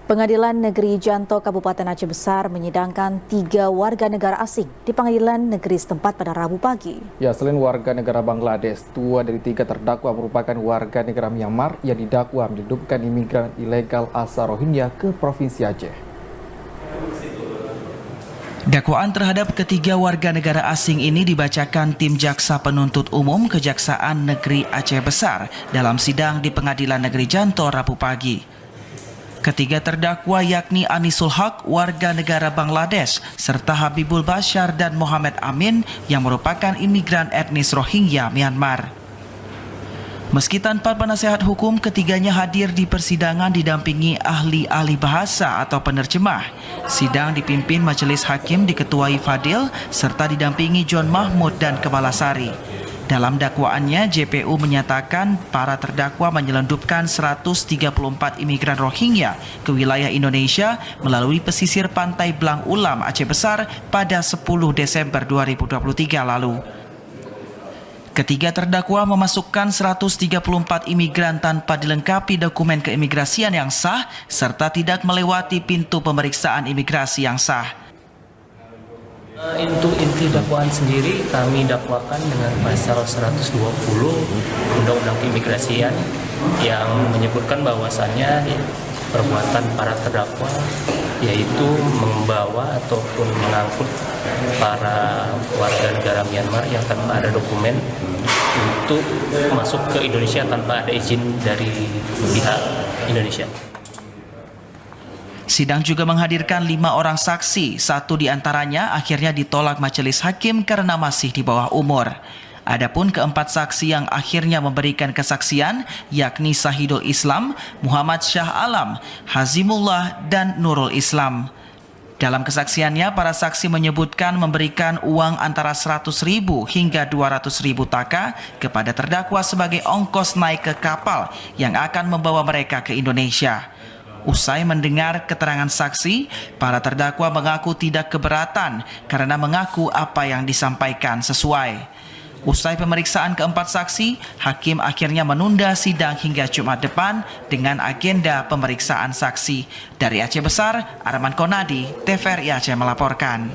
Pengadilan Negeri Janto Kabupaten Aceh Besar menyidangkan 3 warga negara asing di pengadilan negeri setempat pada Rabu pagi. Ya, selain warga negara Bangladesh, 2 dari 3 terdakwa merupakan warga negara Myanmar yang didakwa menyelundupkan imigran ilegal asal Rohingya ke Provinsi Aceh. Dakwaan terhadap ketiga warga negara asing ini dibacakan tim jaksa penuntut umum Kejaksaan Negeri Aceh Besar dalam sidang di Pengadilan Negeri Janto Rabu pagi. Ketiga terdakwa yakni Anisul Haq, warga negara Bangladesh, serta Habibul Bashar dan Muhammad Amin yang merupakan imigran etnis Rohingya Myanmar. Meski tanpa penasehat hukum, ketiganya hadir di persidangan didampingi ahli-ahli bahasa atau penerjemah. Sidang dipimpin majelis hakim diketuai Fadil serta didampingi John Mahmud dan Kemalasari. Dalam dakwaannya, JPU menyatakan para terdakwa menyelundupkan 134 imigran Rohingya ke wilayah Indonesia melalui pesisir pantai Blang Ulam, Aceh Besar pada 10 Desember 2023 lalu. Ketiga terdakwa memasukkan 134 imigran tanpa dilengkapi dokumen keimigrasian yang sah serta tidak melewati pintu pemeriksaan imigrasi yang sah. Untuk inti dakwaan sendiri kami dakwakan dengan pasal 120 Undang-Undang Keimigrasian yang menyebutkan bahwasannya perbuatan para terdakwa yaitu membawa ataupun mengangkut para warga negara Myanmar yang tanpa ada dokumen untuk masuk ke Indonesia tanpa ada izin dari pihak Indonesia. Sidang juga menghadirkan 5 orang saksi, 1 diantaranya akhirnya ditolak majelis hakim karena masih di bawah umur. Adapun keempat saksi yang akhirnya memberikan kesaksian yakni Sahidul Islam, Muhammad Syah Alam, Hazimullah, dan Nurul Islam. Dalam kesaksiannya, para saksi menyebutkan memberikan uang antara 100.000 hingga 200.000 taka kepada terdakwa sebagai ongkos naik ke kapal yang akan membawa mereka ke Indonesia. Usai mendengar keterangan saksi, para terdakwa mengaku tidak keberatan karena mengaku apa yang disampaikan sesuai. Usai pemeriksaan keempat saksi, hakim akhirnya menunda sidang hingga Jumat depan dengan agenda pemeriksaan saksi. Dari Aceh Besar, Arman Konadi, TVRI Aceh melaporkan.